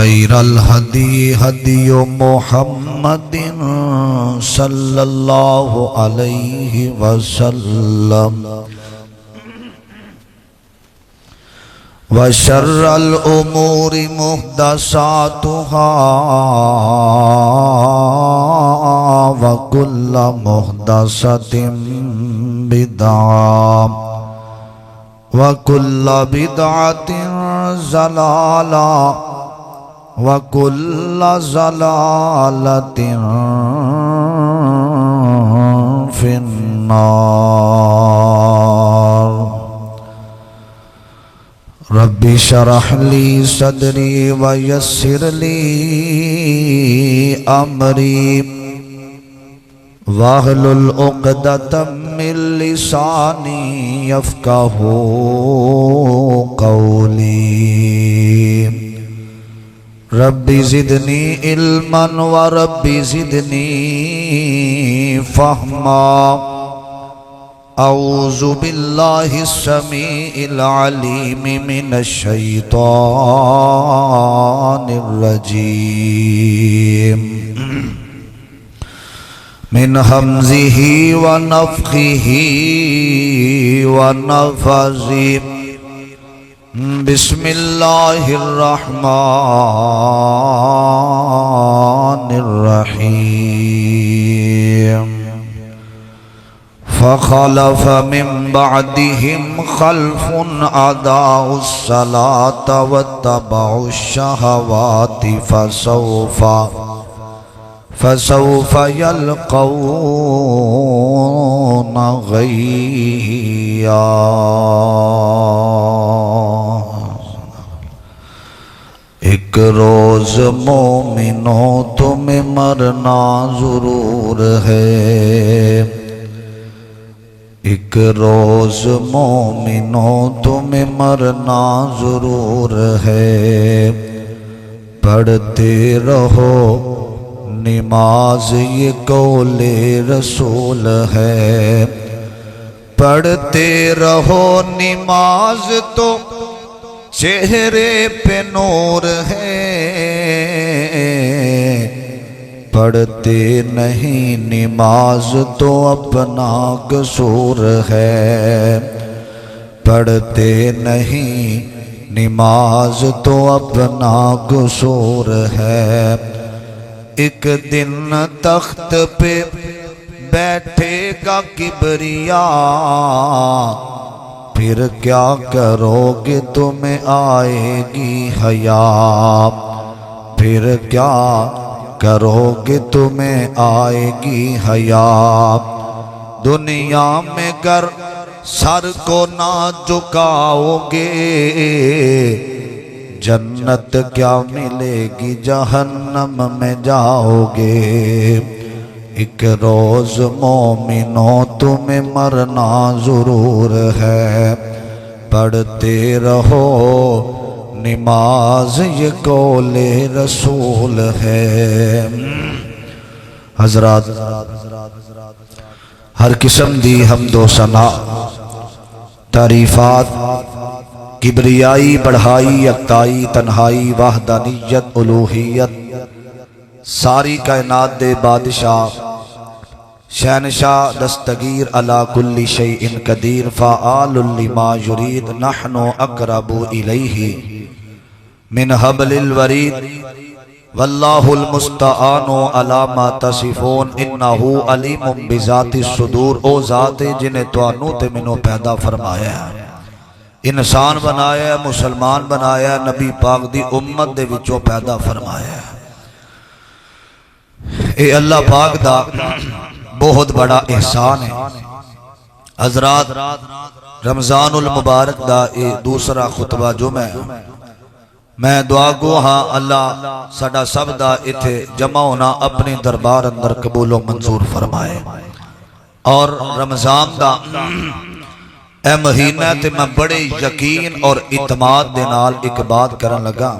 وخير الهدي هدي محمد صلى الله عليه وسلم وشر الأمور محدثاتها وكل محدثة بدعة وكل بدعة ضلالة وكل ضلالة في النار رب اشرح لي صدري ويسر لي أمري واحلل عقدة من لساني يفقهوا قولي رب زدني علما ورب زدني فهما أعوذ بالله السميع العليم من الشيطان الرجيم من همزه ونفخه ونفثه بسم الله الرحمن الرحيم فخلف من بعدهم خلف أضاعوا الصلاة واتبعوا الشهوات فسوف يلقون غيا ایک روز مومنوں تمہیں مرنا ضرور ہے ایک روز مومنوں تمہیں مرنا ضرور ہے پڑھتے رہو نماز یہ قول رسول ہے پڑھتے رہو نماز تو چہرے پہ نور ہے پڑھتے نہیں نماز تو اپنا قصور ہے پڑھتے نہیں نماز تو اپنا قصور ہے ایک دن تخت پہ بیٹھے گا کبریا پھر کیا کرو گے تمہیں آئے گی حیا پھر کیا کرو گے تمہیں آئے گی حیا دنیا میں گر سر کو نہ جھکاؤ گے جنت کیا ملے گی جہنم میں جاؤ گے ایک روز مومنوں تمہیں مرنا ضرور ہے پڑھتے رہو نماز یہ قول رسول ہے حضرات ہر قسم دی حمد و ثنا تعریفات کبریائی بڑھائی یکتائی تنہائی وحدانیت الوہیت ساری کائنات دے بادشاہ شہنشاہ دستگیر علی کل شیء قدیر فعال لما یرید نحن اقرب الیہ من حبل الورید واللہ المستعان علی ما تصفون انہ علیم بذات الصدور او ذات جنہیں توانو تے منو پیدا فرمایا ہے انسان بنایا ہے مسلمان بنایا ہے نبی پاک دی امت دے وچوں پیدا فرمایا ہے اے اللہ پاک دا بہت بڑا احسان ہے حضرات رمضان المبارک دا اے دوسرا خطبہ جمعہ ہے میں دعا گو ہاں اللہ ساڈا سب دا اتھے جمع ہونا اپنے دربار اندر قبول و منظور فرمائے اور رمضان دا اے مہینہ تے میں بڑے یقین اور اعتماد دے نال ایک بات کرن لگا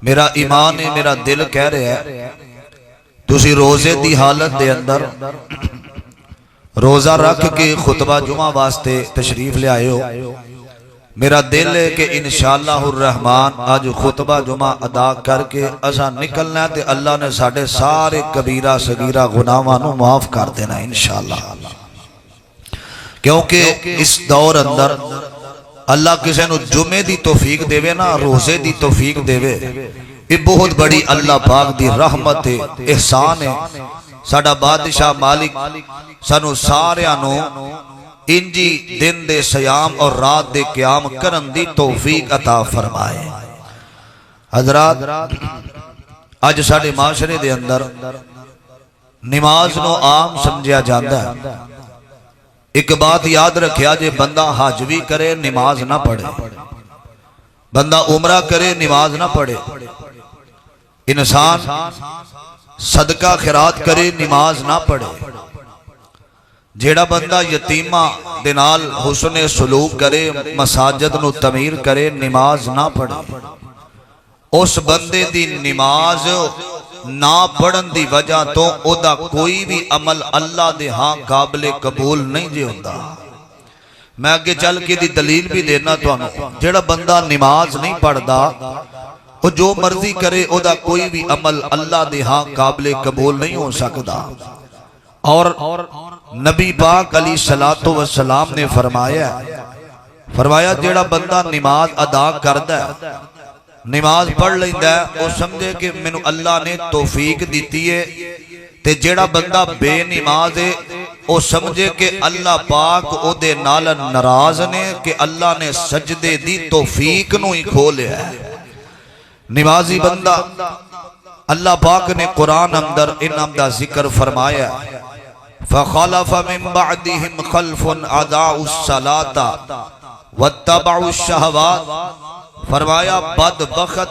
میرا ایمان ہے میرا دل کہہ رہے ہے تسی روزے دی حالت دے اندر روزہ رکھ کے خطبہ جمعہ واسطے تشریف لے آئے ہو میرا دل ہے کہ انشاءاللہ الرحمن آج خطبہ جمعہ ادا کر کے اسا نکلنا ہے تے اللہ نے ساڑھے سارے کبیرہ صغیرہ گناہاں نو معاف کر دینا انشاءاللہ، کیونکہ اس دور اندر اللہ کسی نو جمعے دی توفیق دے نا، روزے دی توفیق دے، یہ بہت بڑی اللہ پاک دی رحمت ہے، احسان ہے۔ ساڑھا بادشاہ مالک سانو ساریاں نو انجی دن دے سیام اور رات دے قیام کرن دی توفیق عطا فرمائے۔ حضرات آج ساڑھے معاشرے دے اندر نماز نو عام سمجھیا جاندہ ہے۔ ایک بات یاد رکھیا، جے بندہ حج بھی کرے نماز نہ پڑھے، بندہ عمرہ کرے نماز نہ پڑھے، انسان صدقہ خیرات کرے نماز نہ پڑھے، جیڑا بندہ یتیمہ دنال حسن سلوک کرے، مساجد نو تعمیر کرے، نماز نہ پڑھے، اس بندے دی نماز نہ پڑھن دی وجہ تو او دا کوئی بھی عمل اللہ دے ہاں قابل قبول نہیں جے ہوندا۔ میں آگے چل کے دی دلیل بھی دینا تو آنو، جیڑا بندہ نماز نہیں پڑھدا وہ جو مرضی کرے او دا کوئی بھی عمل اللہ دے ہاں قابل قبول نہیں ہو سکدا۔ اور نبی پاک علیہ السلام نے فرمایا جیڑا بندہ نماز ادا کردا ہے، نماز پڑھ لیندہ ہے، وہ سمجھے کہ مینوں اللہ نے توفیق دیتی ہے، تے جیڑا بندہ بے نماز ہے وہ سمجھے کہ اللہ پاک او دے نال ناراض نے کہ اللہ نے سجدے دی توفیق نو ہی کھولیا ہے۔ نمازی بندہ اللہ پاک نے قرآن اندر انہم دا ذکر فرمایا، فَخَلَفَ مِن بَعْدِهِمْ خَلْفٌ أَضَاعُوا الصَّلَاةَ وَاتَّبَعُوا الشَّهَوَاتِ، فرمایا بدبخت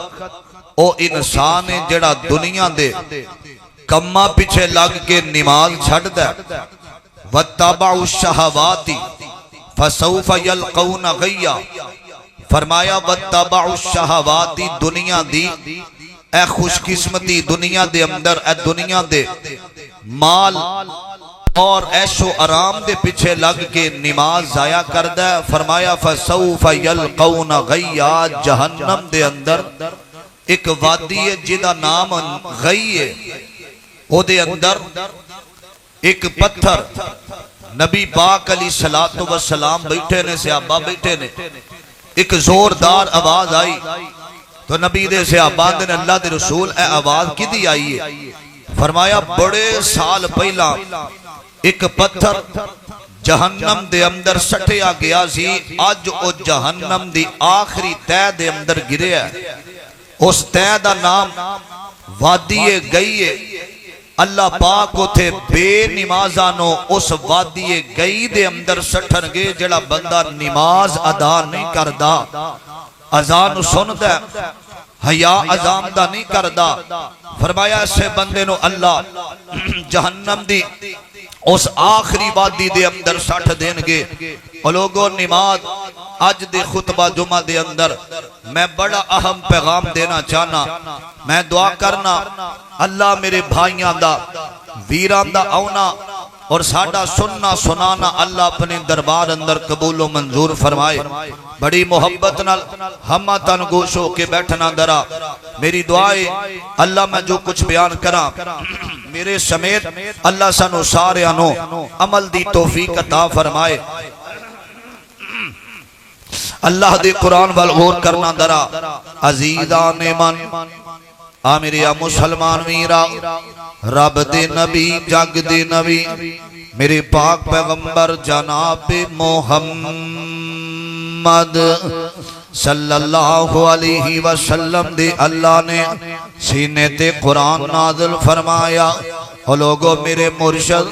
او انسان ہے جڑا دنیا دے کمہ پیچھے لگ کے نماز چھڑ دے، وَاتَّبَعُوا الشَّهَوَاتِ فَسَوْفَ يَلْقَوْنَ غَيًّا، فرمایا وَاتَّبَعُوا الشَّهَوَاتِ دنیا دی اے خوش قسمتی دنیا دے اندر، اے دنیا دے مال اور عیش و آرام دے پیچھے لگ کے نماز ضائع کردہ، فرمایا فَسَوْفَ يَلْقَوْنَ غَيًّا، جہنم دے اندر ایک وادی ہے جدا نام غی ہے، او دے اندر ایک پتھر، نبی پاک علیہ السلام بیٹھے نے، صحابہ بیٹھے نے، ایک زوردار آواز آئی تو نبی دے صحابہ نے اللہ دے رسول اے آواز کی دی آئی ہے؟ فرمایا بڑے سال پہلا ایک پتھر جہنم دے اندر سٹھیا گیا سی، آج او جہنم دی آخری تہ دے اندر گرے ہے، اس تہ دا نام وادی گئی ہے۔ اللہ پاک کو تھے بے نمازانو اس وادی گئی دے اندر سٹھن گے، جڑا بندہ نماز ادا نہیں کردہ، اذان سن دے، حیا اذان دا نہیں کردہ، فرمایا اسے بندے نو اللہ جہنم دی اس آخری وادی دے اندر سٹھ دین گے۔ اور لوگوں نماز آج دے خطبہ جمعہ دے اندر میں بڑا اہم پیغام دینا چاہنا، میں دعا کرنا اللہ میرے بھائیاں دا ویران دا آونا اور ساڑھا سننا سنانا اللہ اپنے دربار اندر قبول و منظور فرمائے۔ بڑی محبت نال ہمہ تن گوش ہو کے بیٹھنا درا، میری دعائے اللہ میں جو کچھ بیان کرا میرے سمیت اللہ سنو سارے انو عمل دی توفیق عطا فرمائے۔ اللہ دے قرآن والغور کرنا درا، عزیزان من آمیریا مسلمان ویرا، رب دے نبی جگ دے نبی میرے پاک پیغمبر جناب محمد صلی اللہ علیہ وسلم دے اللہ نے سینے تے قرآن نازل فرمایا۔ اور لوگوں میرے مرشد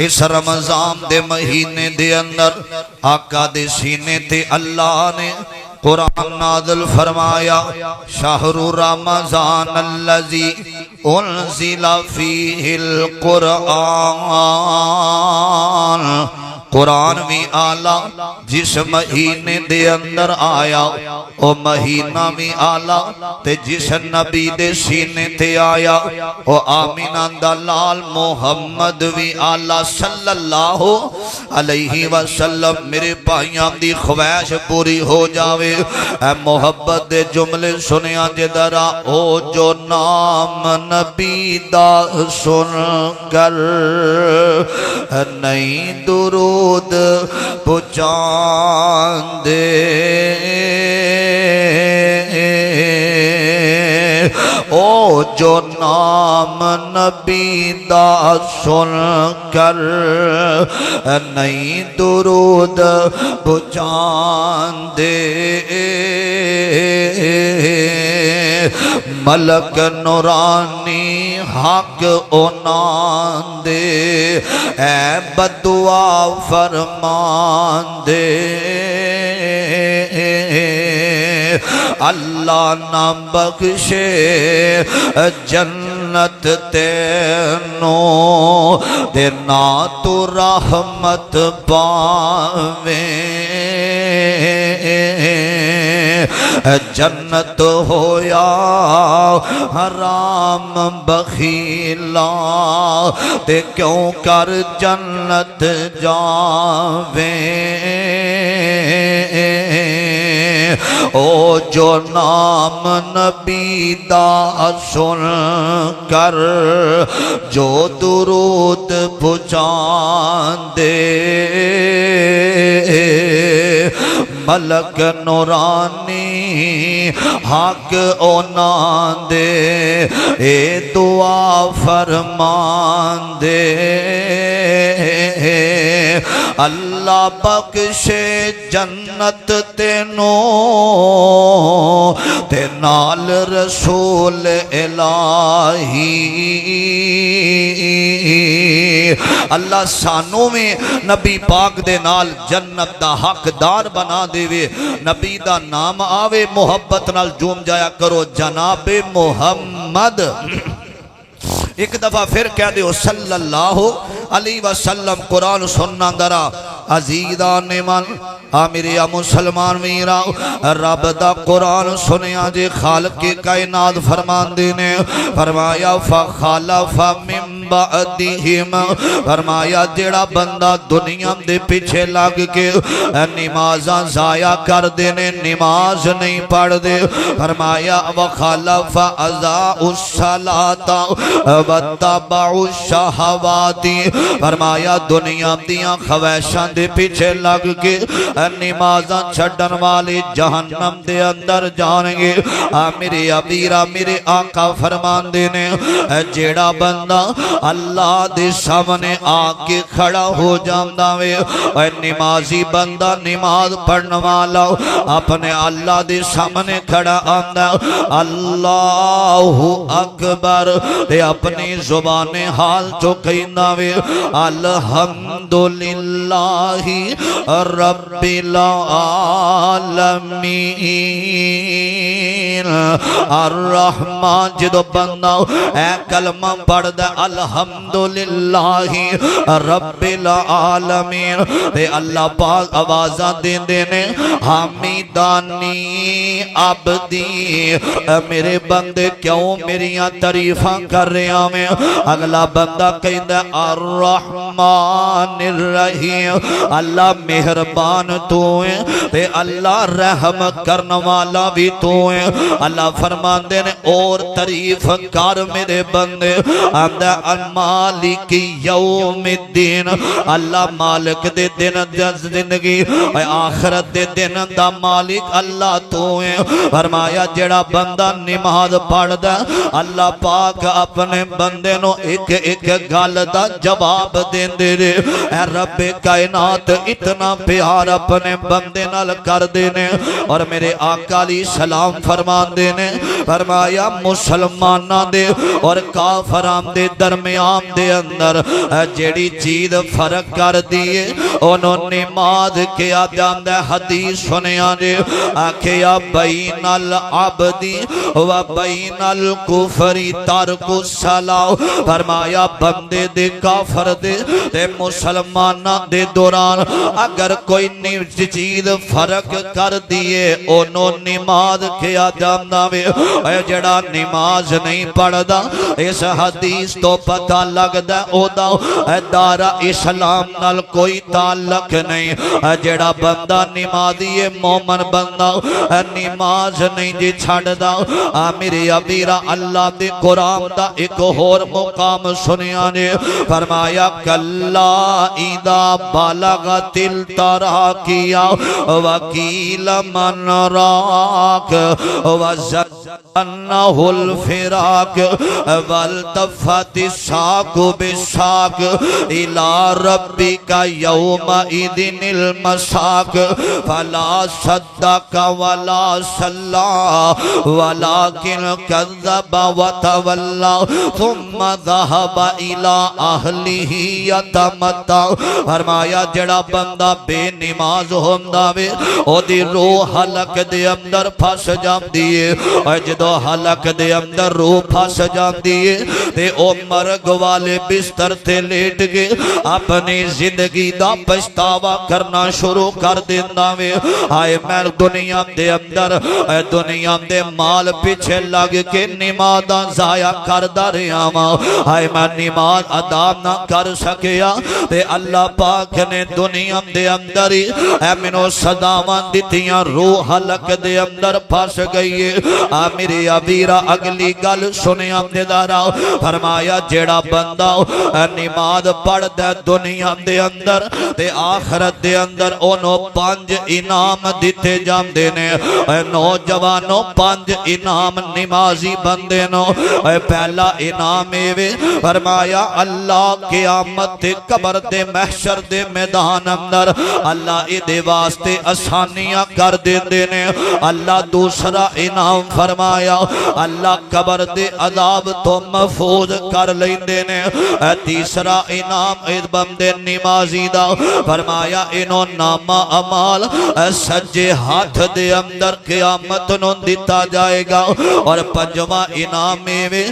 اس رمضان دے مہینے دے اندر آقا دے سینے تے اللہ نے قرآن نازل فرمایا، شہر رمضان الذی انزل فیہ القرآن قرآن بھی آلہ جس مہینے دے اندر آیا او مہینہ بھی آلہ تے جس نبی دے سینے تے آیا او آمینہ دا لال محمد بھی آلہ صلی اللہ علیہ وسلم۔ میرے بھائیاں دی خواہش پوری ہو جاوے، اے محبت دے جملے سنیا جدرا، او جو نام نبی دا سن کر نہیں درود پہنچاندے، او جو نام نبی دا سن کر نہیں درود پہنچاندے، ملک نورانی حق اونان دے، اے بدعا فرمان دے، اللہ نہ بخشے جنت تینوں دے نہ تو رحمت پاویں، جنت ہویا حرام بخیلا تے کیوں کر جنت جاویں، او جو نام نبی دا سن کر جو درود پہنچاندے، ملک نورانی حق اونان دے، اے دعا فرمان دے، اللہ بخشے جنت تینوں تے نال رسول الہی، اللہ سانوں میں نبی پاک دے نال جنت دا حقدار بنا دے وے، نبی دا نام آوے محبت نال جوم جایا کرو جناب محمد۔ ایک دفعہ پھر کہہ دے صلی اللہ علیہ وسلم، قرآن سننا درا عزیزان من میرے مسلمان میرا، رب دا قرآن سنیا جے خالق کے کائنات فرمان دینے، فرمایا فخلف من بعدہم، فرمایا جیڑا بندہ دنیا دے پیچھے لگ کے نمازاں ضائع کر دینے، نماز نہیں پڑھ دے، فرمایا وخلف اضاعوا الصلاۃ واتبعوا الشہوات، فرمایا دنیا دیاں خواہشاں دے پیچھے لگ کے نمازاں چھڑن والے جہنم دے اندر جانیں گے۔ میرے ابیرہ میرے آقا فرمان دینے، جیڑا بندہ اللہ دے سامنے آکے کھڑا ہو جاندہ وے، نمازی بندہ نماز پڑھنے والا اپنے اللہ دے سامنے کھڑا آندہ اللہ اکبر تے اپنی زبان حال چکیندہ وے، الحمدللہ رب العالمین الرحمن، جدو بندہ اے کلمہ پڑھ دے الحمدللہ رب العالمین تے اللہ پاک آوازہ دین دینے، حمیدانی عبدی، میرے بندے کیوں میریاں تعریفاں کر رہے ہیں، اگلا بندہ کہندہ الرحمن الرحیم، اللہ مہربان تو ہیں تے اللہ رحم کرنے والا بھی تو ہیں، اللہ فرمان دینے اور تعریف کر میرے بندے، آمدہ المالک یوم الدین، اللہ مالک دے دن زندگی آخرت دے دن دا مالک اللہ تو ہیں، فرمایا جڑا بندہ نماز پڑھ دے، اللہ پاک اپنے بندے نو ایک ایک گل دا جواب دین دے، اے رب کائنات اتنا پیار اپنے بندے نال کر دینے، اور میرے آقا علیہ السلام فرما فرماندے نے فرمایا مسلماناں دے اور کافراں دے درمیان دے اندر جیڑی چیز فرق کر دیے انہوں نماز کیا جاندہ حدیث سنیا جے آکھیا بین العبدی و بین الکفری ترک الصلاۃ فرمایا بندے دے کافر دے تے مسلمانہ دے دوران اگر کوئی چیز فرق کر دیے انہوں نماز کیا جاندہ وے اے جڑا نماز نہیں پڑھدا اس حدیث تو پتہ لگدا او دا دارا اسلام نال کوئی تعلق نہیں جڑا بندہ نمازی مومن بندہ نماز نہیں جی چھڑدا میرے ابیرا اللہ دے قرآن دا ایک اور مقام سنیا نے فرمایا کلا اذا بلغت التراقیا وقیل من راک وزنہ الفراق والتفت الساق بالساق الى ربک یومئذ المساق فلا صدق ولا صلی ولكن كذب وتولى ثم ذهب الى اهله يتمتع فرمایا جڑا بندہ بے نماز ہوندا وے او دی روح حلق دے اندر پھس جاندی ہے اور جدو حلق دے اندر روح پھس جاندی ہے تے او مرگ والے بستر تے لیٹ کے اپنی زندگی دا پچھتاوا کرنا شروع کر دیندا وے ہائے میں دنیا دے اندر دنیا دے مال پیچھے لگ کے نماز ضائع کردا رہا ہاں ہائے میں نماز ادا نہ کر سکیا تے اللہ پاک نے دنیا دے اندر اے منو صداواں دتیاں روح حلق دے اندر پھس گئی ہے میرے ابیرا اگلی گل سنیا دے دارا فرمایا جیڑا بندہ نماز پڑھدا دنیا دے اندر تے آخرت دے اندر انہوں 5 انعام دیتے جاندے نے نوجوانوں 5 انعام نمازی بندے نو پہلا انعام ایوے فرمایا اللہ قیامت تے قبر دے محشر دے میدان اندر اللہ اے دے واسطے آسانیاں کر دیندے نے اللہ دوسرا انعام فرمایا اللہ قبر دے عذاب تو محفوظ کر لیندے نے تیسرا انعام اے بندے نمازی دا فرمایا انہوں نامہ عمال سجے ہاتھ دے اندر قیامت نو دیتا جائے گا اور 5واں انعام ایوے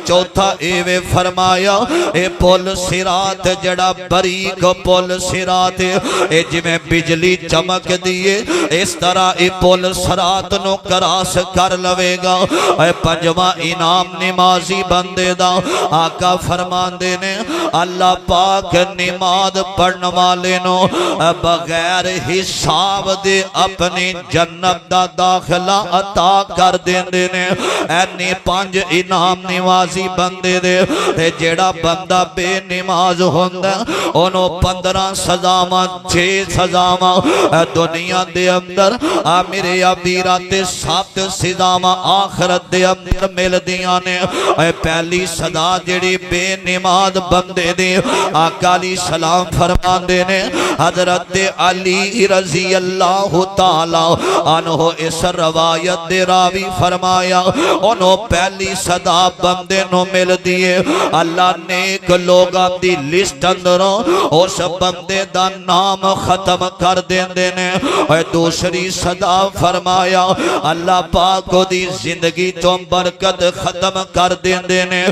چوتھا ایوے فرمایا اے پول صراط جڑا بریک پول صراط اے جویں بجلی چمک دیے اس طرح اے پول صراط نو کراس کر لوے گا اے 5واں انعام نمازی بندے دا آقا فرماندے نے اللہ پاک نماز پڑھن والے نو بغیر حساب دے اپنی جنت دا داخلہ عطا کر دیندے نے اینی 5 انعام نمازی بندے دے تے جیڑا بندہ بے نماز ہوندا انہوں 15 سزاواں 6 سزاواں دنیا دے اندر میرے ابیرا تے 7 سزاواں آخرت دے اندر مل دیاں نے پہلی سزا جیڑی بے نماز بندے دے آقا علیہ السلام فرماندے نے حضرت علی رضی اللہ تعالی عنہ اس روایت دے راوی فرمایا انہوں پہلی صدا بندے نو مل دیے اللہ نیک لوگاں دی لسٹ اندروں اس بندے دا نام ختم کر دیندے نے اور دوسری صدا فرمایا اللہ پاک دی زندگی تو برکت ختم کر دیندے نے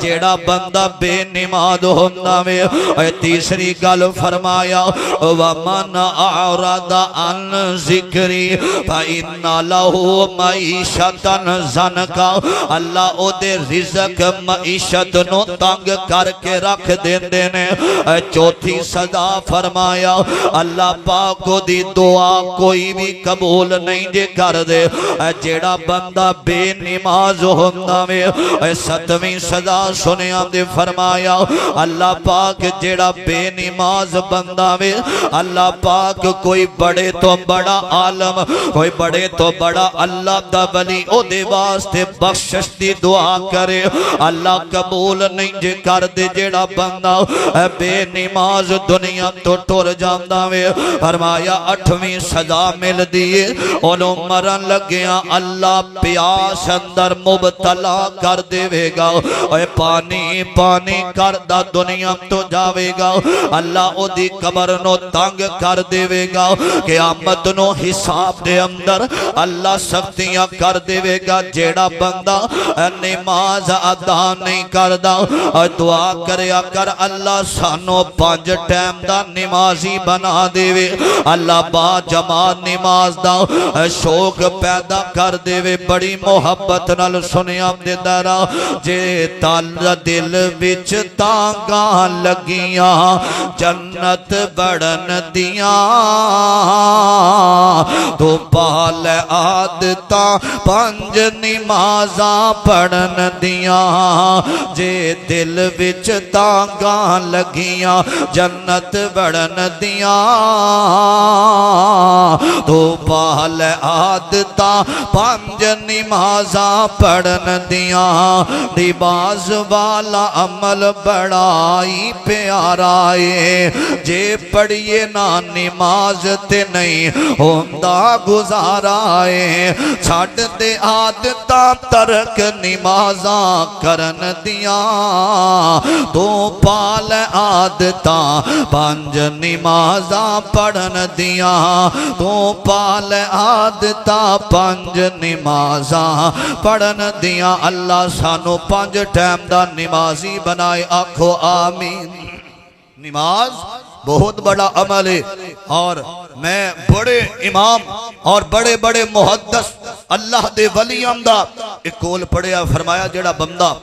جیڑا بندہ بے نماز ہوندا وے تیسری گل فرمایا وَمَنْ أَعْرَضَ عَنْ ذِكْرِي فَإِنَّ لَهُ مَعِيشَةً ضَنْكًا اللہ او دے رزق معیشت نو تنگ کر کے رکھ دیندے نے چوتھی صدا فرمایا اللہ پاک دی دعا کوئی بھی قبول نہیں جے کر دے جیڑا بندہ بے نماز ہوندا وے 7ویں صدا سنیا دے فرمایا اللہ پاک جیڑا بے نماز بندہ وے اللہ پاک کوئی بڑے تو بڑا عالم کوئی بڑے تو بڑا اللہ دا ولی او دے واسطے بخشش دی دعا کرے اللہ قبول نہیں جے کر دے جیڑا بندہ بے نماز دنیا تو ٹر جاندا وے فرمایا 8ویں سزا مل دیے انہوں مرن لگیاں گیا اللہ پیاس اندر مبتلا کر دے گا اے پانی پانی کردہ دنیا تو جاوے گا اللہ او دی قبر نو تنگ کر دے گا قیامت نو حساب دے اندر اللہ سختیاں کر دے گا جیڑا بندہ نماز ادا نہیں کردہ دعا کریا کر اللہ سانو 5 ٹائم دا نمازی بنا دے اللہ با جماعت نماز دا شوق پیدا کر دے بڑی محبت نال سنیا دے درا جے تال دل وچ تانگاں لگیاں جنت بڑن دیاں تو پال عادتاں 5 نمازاں پڑھن دیاں جے دل وچ تانگاں لگیاں جنت بڑن دیاں تو پال عادتاں 5 نمازاں پڑھن دیاں نماز والا عمل بڑا ہی پیارا ہے جے پڑھیے نا نماز تے نہیں ہوندہ گزارا ہے چھاڑ دے عادتاں ترک نمازاں کرن دیاں تو پال عادتاں 5 نمازاں پڑھن دیاں تو پال عادتاں 5 نمازاں پڑھن دیاں اللہ سانو 5 ٹائم دا نمازی بنائے آکھو آمین نماز بہت بڑا عمل ہے اور میں بڑے امام اور بڑے بڑے محدث اللہ دے ولی امدہ ایک کول پڑھیا فرمایا جڑا بندہ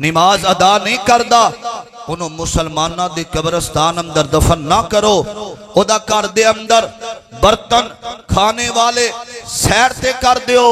نماز ادا نہیں کردہ انہوں مسلمانہ دے قبرستان اندر دفن نہ کرو او دا کر دے اندر برتن کھانے والے سیر تے کر دیو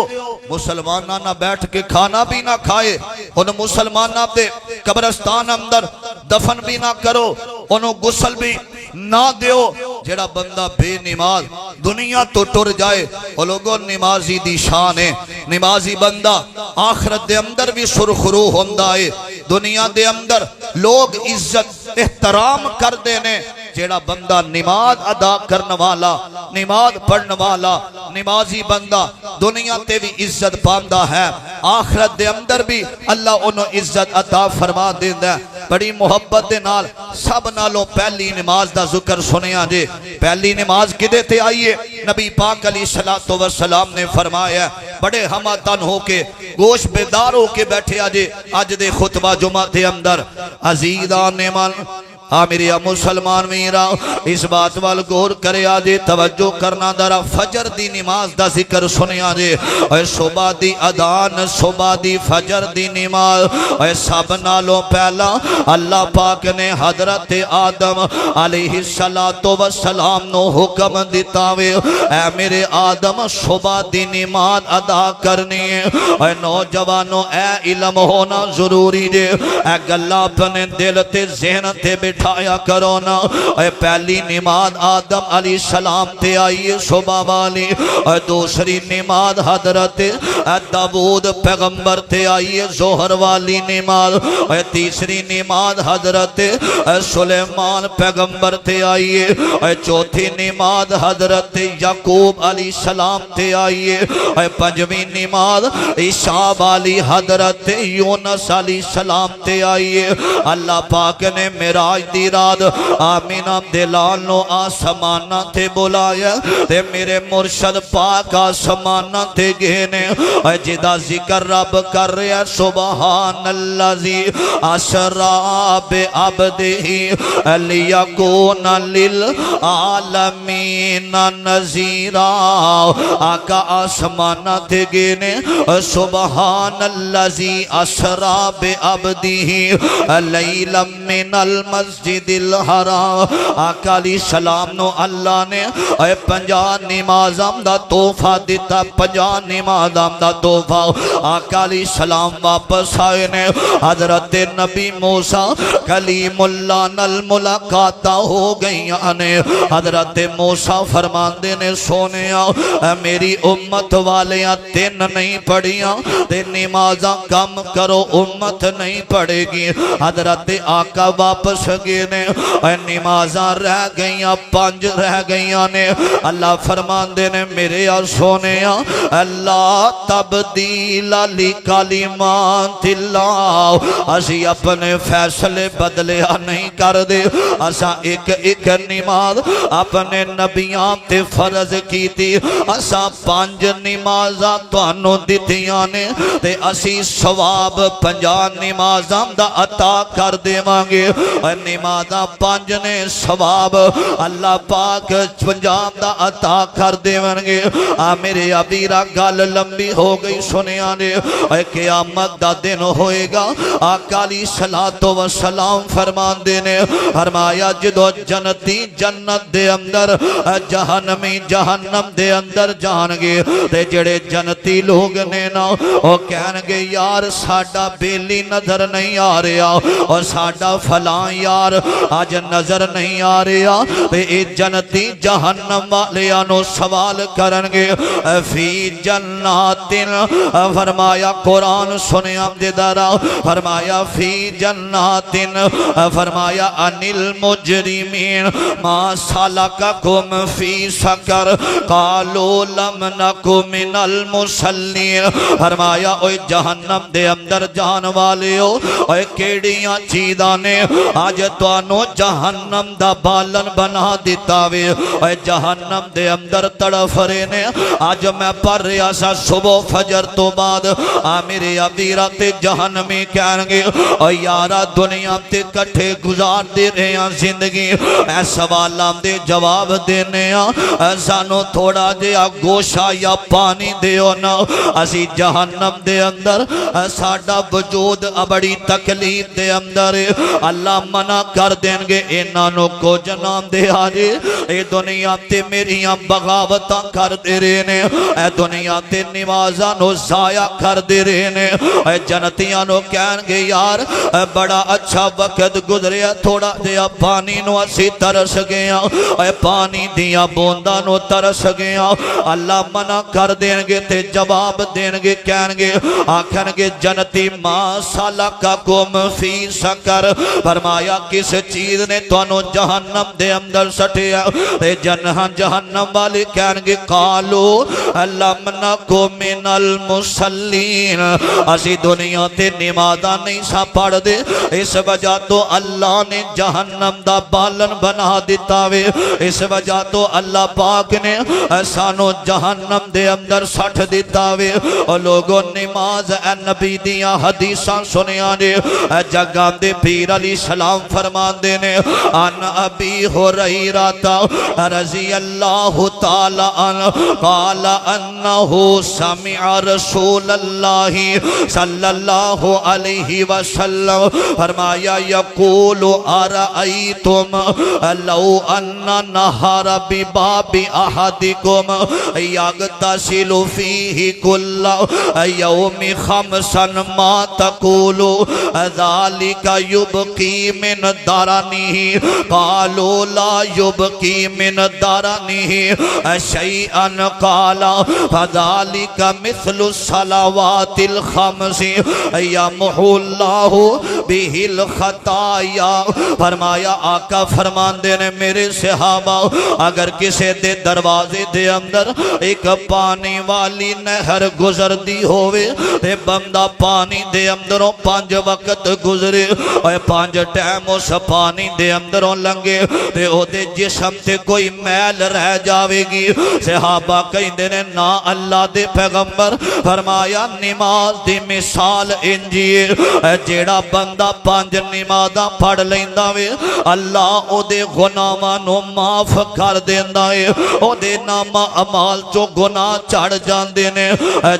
مسلمانہ نہ بیٹھ کے کھانا بھی نہ کھائے انہوں مسلمانہ دے قبرستان اندر دفن بھی نہ کرو انہوں غسل بھی نہ دیو جڑا بندہ بے نماز دنیا تو ٹر جائے وہ لوگوں نمازی دی شان ہے نمازی بندہ آخرت دے اندر بھی سرخرو ہوندہ ہے دنیا دے اندر لوگ عزت احترام کر دینے جیڑا بندہ نماز ادا کرنے والا نماز پڑھنے والا نمازی بندہ دنیا تے بھی عزت پاندہ ہے آخرت دے اندر بھی اللہ انہوں عزت عطا فرما دیندہ ہے بڑی محبت دے نال سب نالوں پہلی نماز دا ذکر سنیا جے پہلی نماز کدے تے آئیے نبی پاک علیہ السلام نے فرمایا بڑے ہمہ تن ہو کے گوش بیدار ہو کے بیٹھے آجے آج دے خطبہ جمعہ دے اندر عزیزان من میری مسلمان میرا اس بات وال غور کرے آجے توجہ کرنا درہ فجر دی نماز دا ذکر سنے آجے اے صبح دی ادان صبح دی فجر دی نماز اے سب نالوں پہلا اللہ پاک نے حضرت آدم علیہ السلام نو حکم دیتاوے اے میرے آدم صبح دی نماز ادا کرنی ہے اے نوجوانوں اے علم ہونا ضروری دے اے گلہ اپنے دل تے ذہن تے بیٹھا اٹھایا کرونا اے پہلی نماز آدم علیہ السلام تے آئیے صبح والی اے دوسری نماز حضرت داؤد پیغمبر تے آئیے ظہر والی نماز اے تیسری نماز حضرت سلیمان پیغمبر تے آئیے اے چوتھی نماز حضرت یعقوب علیہ السلام تے آئیے اے پنجویں نماز عیسیٰ والی حضرت یونس علیہ السلام تے آئیے اللہ پاک نے معراج دی رات آمینہ دلالو آسمانہ تے بلایا تے میرے مرشد پاک آسمانہ تے گھنے جدہ ذکر رب کر رہے سبحان اللذی اسرا بعبدہ لیکون للعالمین نذیرا آقا آسمانہ تے گھنے سبحان اللذی اسرا بعبدہ لیلا من المسجد الحرام آقا علیہ السلام نو اللہ نے 50 نمازاں دا تحفہ دیتا 50 نمازاں دا تحفہ آقا علیہ السلام واپس آئے نے حضرت نبی موسیٰ کلیم اللہ نل ملاقاتہ ہو گئی آنے حضرت موسیٰ فرماندے نے سونیا میری امت والیاں 3 نہیں پڑھیاں تے نمازاں کم کرو امت نہیں پڑھے گی حضرت آقا واپس گئے نے نمازاں رہ گئیاں 5 رہ گئیاں نے اللہ فرماندے نے میرے اور سونے اللہ تبدیل لکلمات اللہ اسی اپنے فیصلے بدلیا نہیں کر دے اسا ایک نماز اپنے نبیاں تے فرض کیتی اسا 5 نمازاں تانوں دتیاں نے تے اسی ثواب 50 نمازاں دا عطا کر دیواں گے نمازاں 5 نے ثواب اللہ پاک 50 دا عطا کر دیواں گے میرے ابیرا گل لمبی ہو گئی سنیا نے قیامت دا دن ہوئے گا آقا علیہ الصلوۃ والسلام فرماندے نے فرمایا جدو جنتی جنت دے اندر جہنمی جہنم دے اندر جان گے تے جڑے جنتی لوگ نے نا وہ کہن گے یار ساڈا بیلی نظر نہیں آ رہا اور ساڈا فلاں یار آج نظر نہیں آ رہا تے اے جنتی جہنم والیاں نو سوال کرن گے فی جنات فرمایا قرآن سنیا دے دارا فرمایا فی جنات فرمایا ان المجرمین ما سلککم فی سقر قالوا لم نک من المصلین فرمایا اوے جہنم دے اندر جان والے ہو اوے کیڑیاں چیزاں نے آج تانوں جہنم دا بالن بنا دیتا وے اوے جہنم دے اندر تڑف رہے نے آج میں پڑھ رہا سا صبح فجر تو بعد میرے ابیرہ تے جہنمی کہن گے او یارا دنیا تے کٹھے گزار دے رہے ہیں زندگی اے سوالام دے جواب دینے سانو تھوڑا جیا گوشہ یا پانی دیو نا اسی جہنم دے اندر ساڑا وجود بڑی تکلیف دے اندر اللہ منع کر دیں گے انانو کو جنام دے آجے اے دنیا تے میریاں بغاوتاں کر دے رہے نے اے دنیا تے نمازاں نو ضائع کر دے رہے نے اے جنتیاں نو کہن گے یار بڑا اچھا وقت گزرے تھوڑا دیا پانی نو اسی ترس گیا اے پانی دیا بوندا نو ترس گیا اللہ منع کر دیں گے تے جواب دیں گے کہن گے آکھن گے جنتی ما سلککم فی سقر فرمایا کس چیز نے تانوں جہنم دے اندر سٹیا تے جہنم والے کہن گے قالو لم نک من المصلین اسی دنیا تے نمازاں نہیں سا پڑھ دے اس وجہ تو اللہ نے جہنم دا بالن بنا دیتا وے اس وجہ تو اللہ پاک نے سانو جہنم دے اندر سٹھ دیتا وے اور لوگوں نماز اے نبی دیاں حدیثاں سنیا نے جگہ دے پیر علیہ السلام فرمان دینے ان ابی ہریرہ رضی اللہ تعالی عنہ قال انہو سمع رسول اللہ صلی اللہ علیہ وسلم فرمایا یقول ارائیتم لو ان نہر بباب احدکم یغتسل فیہ کل یوم خمسا ما تقول ذالک یبقی من درنہ قالوا لا یبقی من درنہ شیئا قال فذالک مثل الصلوات الخمس یمحو اللہ بہ الخطایا فرمایا آقا فرمان دینے میرے صحابہ اگر کسی دے دروازے دے اندر ایک پانی والی نہر گزر دی ہوئے تے بندہ پانی دے اندروں 5 وقت گزرے اور 5 ٹائم اس پانی دے اندروں لنگے تے او دے جسم تے کوئی میل رہ جاوے گی صحابہ کہیں دینے نا اللہ دے پیغمبر فرمایا نماز دی مثال انجیے جیڑا بندہ 5 نمازاں پڑھ لیندہ وے اللہ او دے گناہاں نو معاف کر دیندہ ہے او دے نام اعمال چو گناہ چڑھ جاندے نے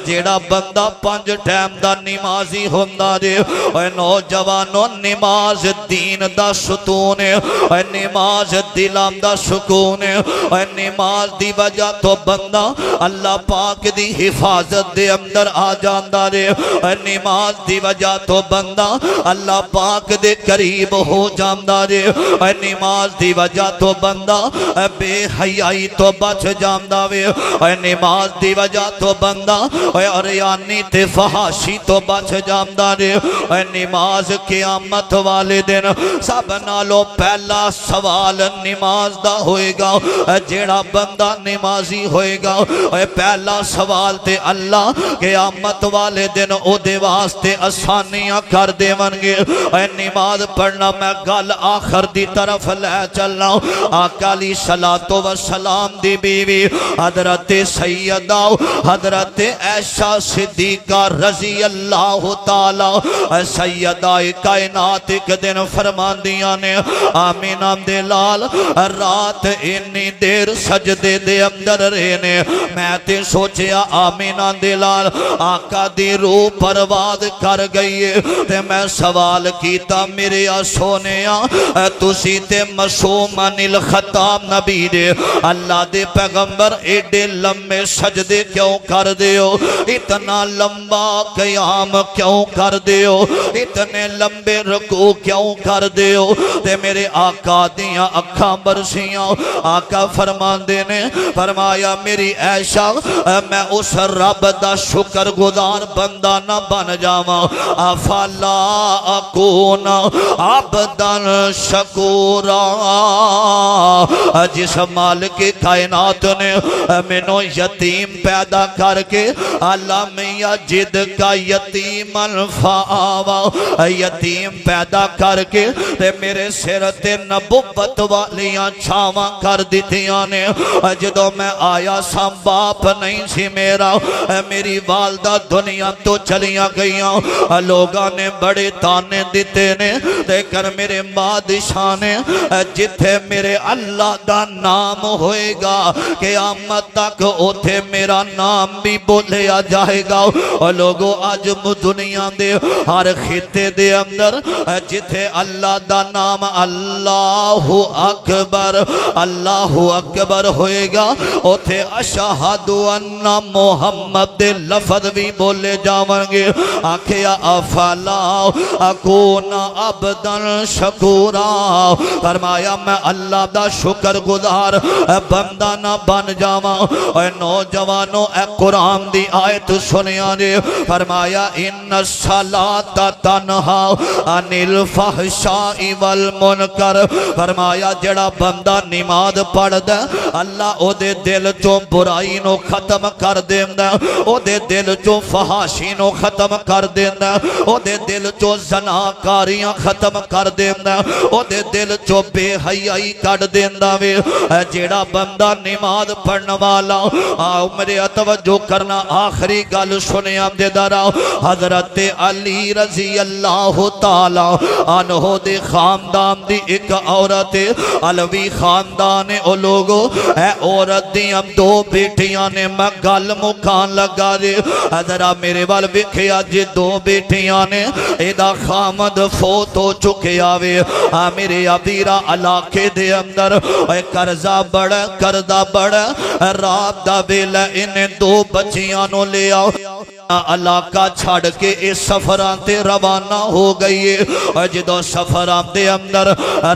جیڑا بندہ 5 ٹائم دا نمازی ہوندا جے اے نوجوانوں نماز دین دا ستون ہے اے نماز دلام دا سکون ہے اے نماز دی وجہ تو بندہ اللہ پاک دی حفاظت دے اندر آ جاندا جے اے نماز دی وجہ تو بندہ اللہ پاک دے قریب ہو جاندا جے اے نماز دی وجہ تو بندہ بے حیائی تو بچ جاندا وے اے نماز دی وجہ تو بندہ اے عریانی تے فحاشی تو بچ جاندا جے اے نماز قیامت والے دن سب نالوں پہلا سوال نماز دا ہوئے گا جیڑا بندہ نمازی ہوئے گا پہلا سوال تے اللہ قیامت والے دن او دے واسطے آسانیاں کر دے ونگے نماز پڑھنا میں گل آخر دی طرف لے چلنا آقا علیہ الصلوۃ والسلام دی بیوی حضرت سیدہ حضرت عائشہ صدیقہ رضی اللہ تعالی سیدہ کائنات ایک دن فرماندیاں نے آمینہ دے لال رات انی دیر سجدے دے اندر رہنے میں تے سوچیا آمینہ دے لال آقا دی روح پرواز کر گئی تے میں سوال کیتا میرے سونیا تسی تے معصومن الخطاب نبی دے اللہ دے پیغمبر ایڈے لمبے سجدے کیوں کر دیو اتنا لمبا قیام کیوں کر دیو اتنے لمبے رکوع کیوں کر دیو تے میرے آقا دیاں اکھاں برسیاں آقا فرماندے نے فرمایا میری عائشہ میں اس رب دا شکر گزار بندہ نہ بن جاواں افلا اکون عبدا شکورا جس مالک کائنات نے منو یتیم پیدا کر کے اللہ میاں جد کا یتیم فآوا یتیم پیدا کر کے تے میرے سر تے نبوت والیاں چھاواں کر دیتیاں نے جدوں میں آیا سا باپ نہیں سی میرا میری والدہ دنیا تو چلیاں گئیاں لوگاں نے بڑے تانے دیتے نے دیکھر میرے بادشاہ نے جتھے میرے اللہ دا نام ہوئے گا قیامت تک اوتھے میرا نام بھی بولیا جائے گا اور لوگوں آج دنیا دے ہر خطے دے اندر جتھے اللہ دا نام اللہ اکبر ہوئے گا اوتھے اشہد ان محمد دے لفظ بھی بولے جاؤں گے آکھیا افلا اکون عبدا شکورا فرمایا میں اللہ دا شکر گزار بندہ نہ بن جاواں اے نوجوانوں اے قرآن دی آیت سنیا نے فرمایا ان الصلاۃ تنہی عن الفحشاء والمنکر فرمایا جڑا بندہ نماز پڑھ دے اللہ او دے دل چوں برائی نو ختم کر دیندا او دے دل چوں فحاشی نو ختم کر دیندا او دے دل چوں زناکاریاں ختم کر دیندا او دے دل چوں بے حیائی کڈ دیندا وے جیڑا بندہ نماز پڑھن والا میرے توجہ کرنا آخری گل سنیا دے درا حضرت علی رضی اللہ تعالی عنہ دے خاندان دی ایک عورت علوی خاندان او لوگو اے عورت دیاں دو بیٹیاں نے میں گل مکان لگا دے ذرا میرے وال ویکھیا جے دو بیٹیاں نے ایدا خامد فوت ہو چکے آوے میرے ابیرا علاقے دے اندر اے قرضہ بڑا کردہ بڑا رات دا ویلا انہیں دو بچیاں نو لے آؤ علاقہ چھاڑ کے اس سفران تے روانہ ہو گئی ہے جدو سفران دے اندر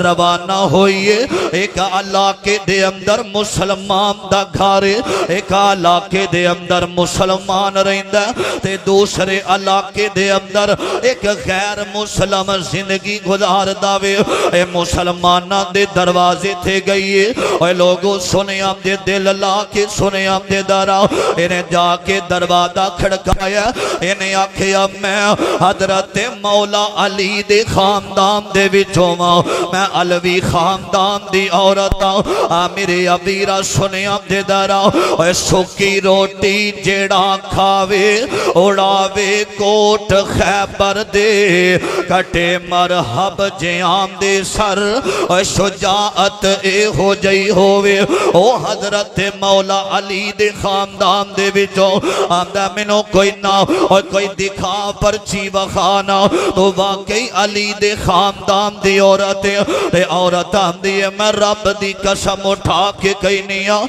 روانہ ہوئی ہے ایک علاقے دے اندر مسلمان دا گھارے ایک علاقے دے اندر مسلمان رہندہ تے دوسرے علاقے دے اندر ایک غیر مسلم زندگی گزار داوے اے مسلمانہ دے دروازے تھے گئی ہے اے لوگوں سنیاں دے دل لا کے سنیاں دے درہ انہیں جا کے دروازہ کھڑکا انہیں آکھیا میں حضرت مولا علی دے خاندان دے وچوں میں علوی خاندان دی عورتاں میرے ابیرا سنیاں دے درا اے سکی روٹی جیڑا کھاوے اڑاوے کوٹ خیبر دے کٹے مرحب جیام دے سر اے شجاعت اے ہو جئی ہووے او حضرت مولا علی دے خاندان دے وچوں آمدہ منو کوئی نہ اور کوئی دکھا پرچی بخانا تو واقعی علی دے خاندان دی عورتیں تے عورتاں دیئے میں رب دی قسم اٹھا کے کئی نیا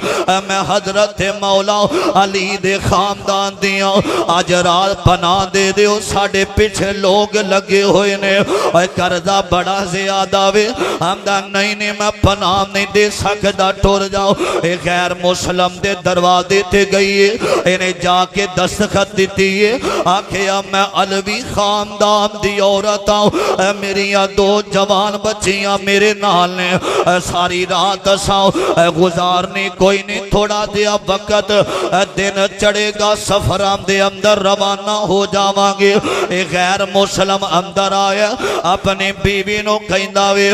میں حضرت مولا علی دے خاندان دیاں آج رات پناہ دے دیو ساڑھے پیچھے لوگ لگے ہوئے نے اور قرضہ بڑا زیادہ وے ہمدہ نہیں میں پناہ نہیں دے سکتا ٹور جاؤ ایک غیر مسلم دے دروازے تے گئی انہیں جا کے دستخط دی دیتی ہے آکھیا میں علوی خاندان دی عورت آؤ میری دو جوان بچیاں میرے نال نے ساری رات ساؤ گزارنی کوئی نہیں تھوڑا دیا وقت دن چڑھے گا سفرام دے اندر روانہ ہو جاواں گے ایک غیر مسلم اندر آیا اپنی بیوی نو کہندا وے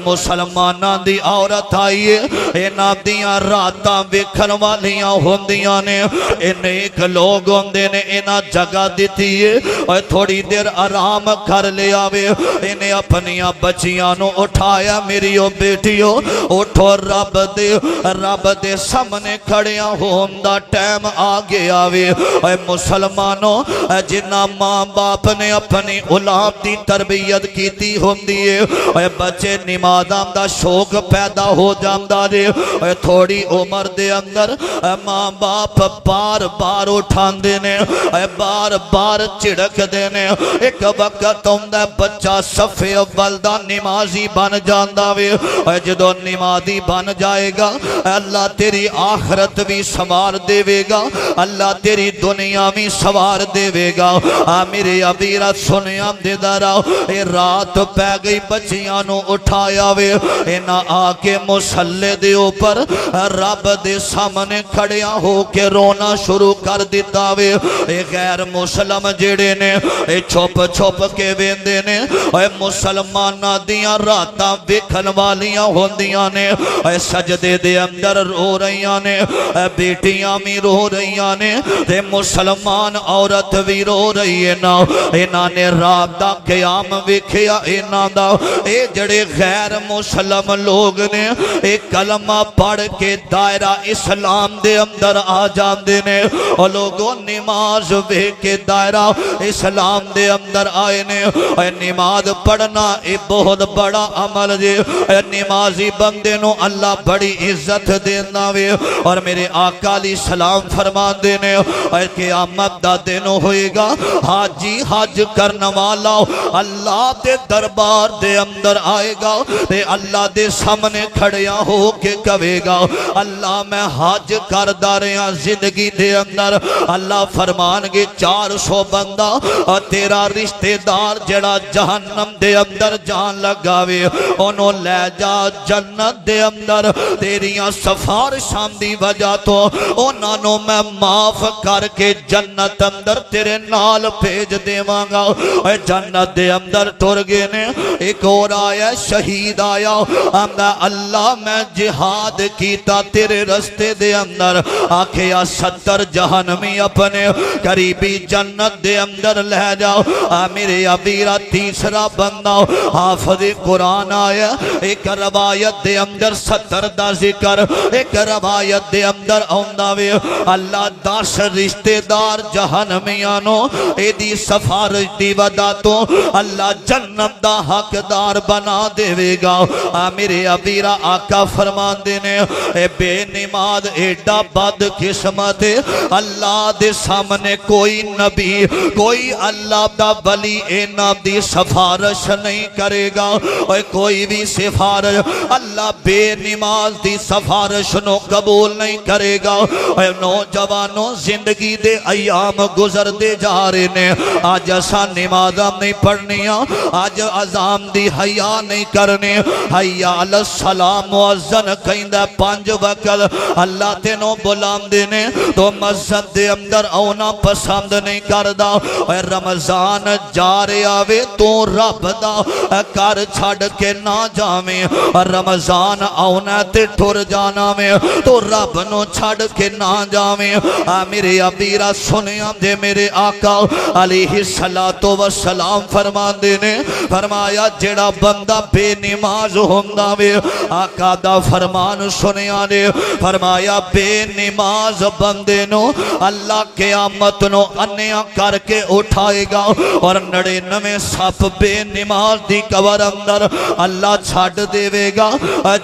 مسلماناں دی عورت آئی ہے انہاں دیاں راتاں ویکھن والیاں ہوندیاں نے نیک لوگ ہوندے نے انہاں جگہ دتی ہے تھوڑی دیر آرام کر لیا وے انہیں اپنیاں بچیاں نو اٹھایا میریو بیٹیو اٹھو رب دے سامنے کھڑیاں ہوندا ٹائم آگے آوے اے مسلمانوں جنہ ماں باپ نے اپنی اولاد دی تربیت کیتی ہوندی ہے اے بچے نمازاں دا شوق پیدا ہو جاندا دے اے تھوڑی عمر دے اندر ماں باپ بار بار اٹھاندے نے اے بار بار چڑک دے نے ایک وقت ہوندا بچہ صفے اول دا نمازی بن جاندا وے اے جدوں نمازی بن جائے گا اللہ تیری آخرت بھی سوار دے وے گا اللہ تیری دنیا بھی سوار دے وے گا میرے ابیرہ سنیاں دے دراؤ اے رات پہ گئی بچیاں نو اٹھایا وے اینا آکے مسلح دے اوپر رب دے سامنے کھڑیاں ہو کے رونا شروع کر دیتا وے اے غیر مسلم جڑے نے اے چھوپ چھوپ کے ویندے نے اے مسلمانہ دیاں راتاں ویکھن والیاں ہوندیاں نے اے سجدے دے اندر رو رہیاں نے اے بیٹیاں بھی رو رہیاں نے تے مسلمان عورت بھی رو رہی ہے نا انہاں نے رات دا قیام ویکھیا انہاں دا اے جڑے غیر مسلم لوگ نے اے کلمہ پڑھ کے دائرہ اسلام دے اندر آ جاندے نے اور لوگوں نماز ویکھ کے دائرہ اسلام دے اندر آئے نے اے نماز پڑھنا اے بہت بڑا عمل دے اے نمازی بندے نو اللہ بڑی عزت دینا وے اور میرے آقا علیہ السلام فرما دینے اے قیامت دا دن ہوئے گا حاجی حج کرنا والا اللہ دے دربار دے اندر آئے گا تے اللہ دے سامنے کھڑیاں ہو کے کہے گا اللہ میں حج کر داریاں زندگی دے اندر اللہ فرمان گے 400 بندہ اور تیرا رشتہ دار جڑا جہنم دے اندر جان لگاوے انہوں لے جا جنت دے اندر تیریاں سفارشاں دی وجہ تو انہوں میں معاف کر کے جنت اندر تیرے نال بھیج دیواں گا اے جنت دے اندر ٹر گئے نے ایک اور آیا شہید آیا اللہ میں جہاد کیتا تیرے رستے دے اندر آکھیا 70 جہنمی اپنے قریبی جنت دے اندر لے جاؤ میرے ابیرہ تیسرا بندہ حافظ قرآن آیا ایک روایت دے اندر 70 دا ذکر ایک روایت دے اندر آنداوے اللہ 10 رشتہ دار جہنمیانوں اے دی سفارش دی ودا تو اللہ جنت دا حقدار بنا دے وے گا میرے ابیرہ آقا فرمان دینے اے بے نماز ایڈا بد قسمت اللہ دے سامنے کوئی نبی کوئی اللہ دا ولی اے نام دی سفارش نہیں کرے گا اور کوئی بھی سفارش اللہ بے نماز دی سفارش نو قبول نہیں کرے گا اور نوجوانوں زندگی دے ایام گزر دے جا رہے نے آج ایسا نمازاں نہیں پڑھنیاں آج اذان دی حیا نہیں کرنے حیا علی السلام مؤذن کہندہ 5 وقت اللہ تینوں بلام دینے تو مسجد دے اندر آنا پسند نہیں کردہ اور رمضان جارے آوے تو رب دا کر چھڑ کے نہ جاویں اور رمضان آنا تے ٹھر جانا میں تو رب نو چھڑ کے نہ جاویں میرے ابیرہ سنیاں دے میرے آقا علیہ السلام فرمان دینے فرمایا جڑا بندہ بے نماز ہوندہ وے آقا دا فرمان سنیاں دے فرمایا بے نماز بندے نو اللہ قیامت نو انیاں کر کے اٹھائے گا اور 99 سپ بے نماز دی قبر اندر اللہ چھڑ دے وے گا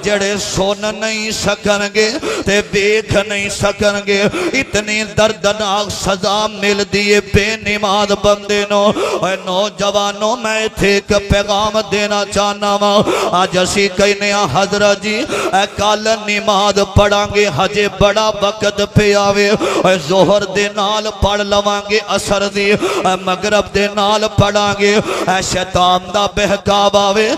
جڑے سن نہیں سکنگے تے بیکھ نہیں سکنگے اتنی دردناک سزا مل دیئے بے نماز بندے نو اے نوجوانوں میں تھے ایک پیغام دینا چاہنا ماں آج اسی کہنے حضرت جی کال نماز پڑھاں گے حجے بڑا وقت پہ آوے اے ظہر دے نال پڑھ پڑھ لوانگے اثر دی مغرب دے نال پڑھانگے اے شیطان دا بہکاوا وے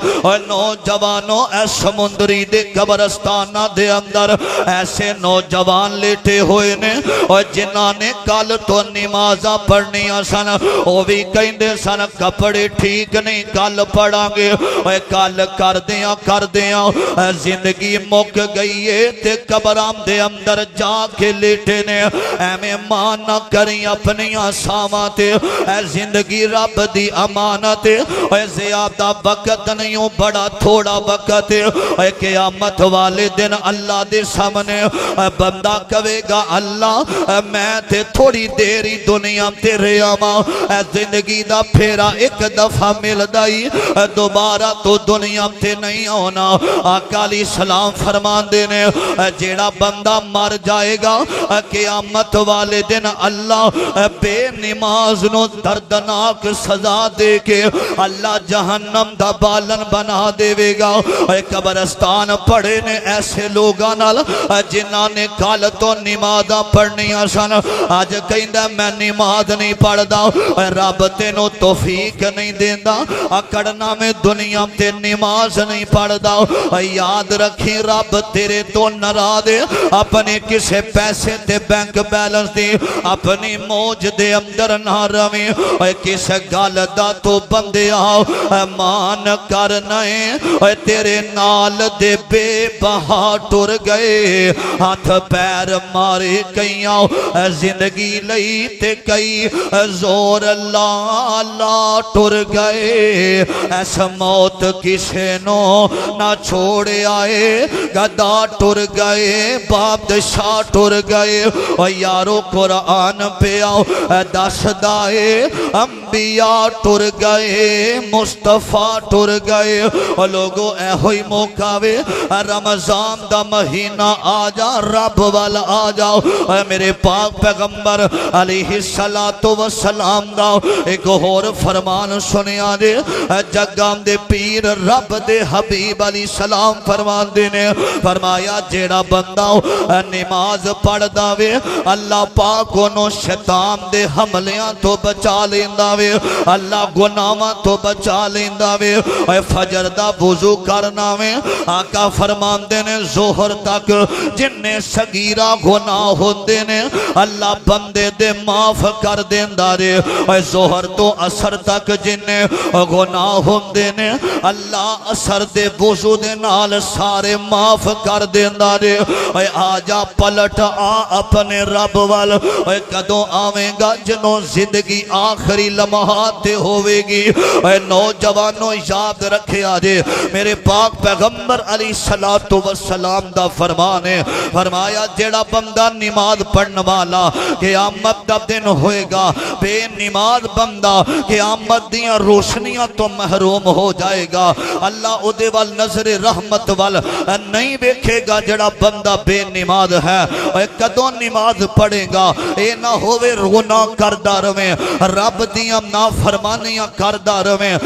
نوجوانوں اے سمندری دے قبرستانہ دے اندر ایسے نوجوان لیٹے ہوئے نے اور جنہاں نے کل تو نمازاں پڑھنی سن وہ بھی کہندے سن کپڑے ٹھیک نہیں کل پڑھاں گے اور کل کر دیاں زندگی مک گئی ہے تے قبرام دے اندر جا کے لیٹے نے اے میں مان نہ کریں اپنی آساواں تے اے زندگی رب دی امانت اے زیادہ وقت نہیں بڑا تھوڑا وقت اے قیامت والے دن اللہ دے سامنے بندہ کہے گا اللہ میں تے تھوڑی دیری دنیا تے ریاما زندگی دا پھیرا ایک دفعہ مل دائی دوبارہ تو دنیا تے نہیں ہونا آقا علیہ السلام فرمان دینے جیڑا بندہ مر جائے گا قیامت والے دن اللہ بے نماز نو دردناک سزا دے کے اللہ جہنم دا بالن بنا دے گا قبرستان پڑھے نے ایسے لوگاں نال جنہاں نے کال تو نمازاں پڑھنی سن آج کہندہ میں نماز نہیں پڑھ دا رب تینوں توفیق نہیں دیندہ اکڑنا میں دنیا تے نماز نہیں پڑھ دا یاد رکھی رب تیرے تو ناراض اپنے کسے پیسے تے بینک بیلنس دی اپنی موج دے اندر نہ رویں کس گل دا تو بندے آؤ مان کرنے تیرے نال دے بے بہا ٹر گئے ہاتھ پیر مارے کئیاں زندگی لئی تے کئی زور لا ٹر گئے ایسا موت کسے نو نہ چھوڑے آئے گدا ٹر گئے بادشاہ ٹر گئے اور یارو قرآن پہ آؤ دس دائے انبیاء ٹر گئے مصطفیٰ ٹر گئے اور لوگوں اے ہوئی موقع وے رمضان دا مہینہ آجا رب والا آجاؤ میرے پاک پیغمبر علیہ السلام دا ایک اور فرمان سنیا دے جگام دے پیر رب دے حبیب علیہ السلام فرمان دینے فرمایا جیڑا بندہ نماز پڑھ داوے اللہ پاک انہوں شیطان دے حملیاں تو بچا لینداوے اللہ گناہاں تو بچا لینداوے فجر دا وضو کرنا میں آقا فرمان دینے ظہر تک جننے سگیرہ گناہ ہوندے نے اللہ بندے دے معاف کر دیندہ رے ظہر تو اثر تک جننے گناہ ہوندے نے اللہ اثر دے وضو دے نال سارے معاف کر دیندہ رے آجا پلٹ آ اپنے رب وال کدوں آویں گا جنوں زندگی آخری لمحات ہوئے گی نوجوانوں یاد رکھے آجے میرے پاک پیغمبر علیہ السلام دا فرمان ہے فرمایا جیڑا بندہ نماز پڑھن والا قیامت دا دن ہوئے گا بے نماز بندہ قیامت دیاں روشنیاں تو محروم ہو جائے گا اللہ ادھے وال نظر رحمت وال نہیں بیکھے گا جیڑا بندہ بے نماز ہے کدوں نماز پڑھے گا اے نہ ہوئے گناہ کردہ رویں رب دیاں نافرمانیاں کردہ رویں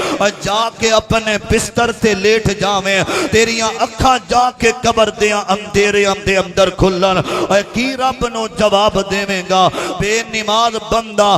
جا کے اپنے بستر تے لیٹ جاویں تیریاں اکھاں جا کے قبر دیاں اندھیریاں دے اندر کھلن کی رب نو جواب دیویں گا بے نماز بندہ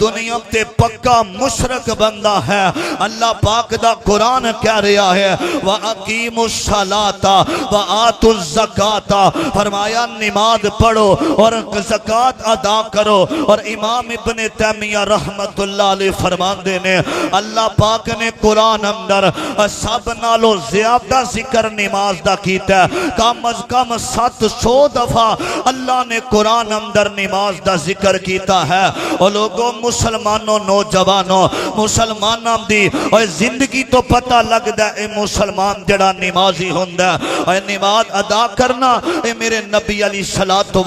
دنیا تے پکا مشرک بندہ ہے اللہ پاک دا قرآن کہہ رہا ہے وَأَقِيمُ الصَّلَاةَ وَآتُوا الزَّكَاةَ فرمایا نماز پڑھو اور زکاة ادا کرو اور امام ابن تیمیہ رحمت اللہ علیہ فرمان دینے اللہ پاک نے قرآن اندر سب نالو زیادہ ذکر نماز دا کیتا ہے کم از کم 700 دفعہ اللہ نے قرآن اندر نماز دا ذکر کیتا ہے اور لوگوں مسلمانوں نوجوانوں مسلمانوں دی اور زندگی تو پتہ لگ دا اے مسلمان جڑا نمازی ہوندہ اور نماز ادا کرنا اے میرے نبی علیہ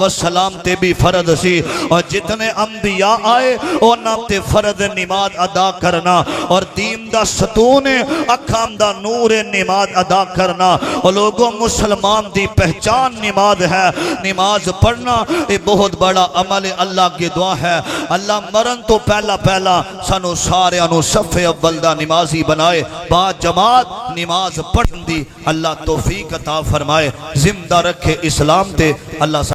السلام تے بھی فرض سی اور جتنے انبیاء آئے اونا تے فرض نماز ادا کرنا اور دین دا ستون اکھام دا نور نماز ادا کرنا اور لوگوں مسلمان دی پہچان نماز ہے نماز پڑھنا یہ بہت بڑا عمل اللہ کی دعا ہے اللہ مرن تو پہلا سانو سارے انو صف اول دا نمازی بنائے با جماعت نماز پڑھن دی اللہ توفیق عطا فرمائے زندہ رکھے اسلام تے اللہ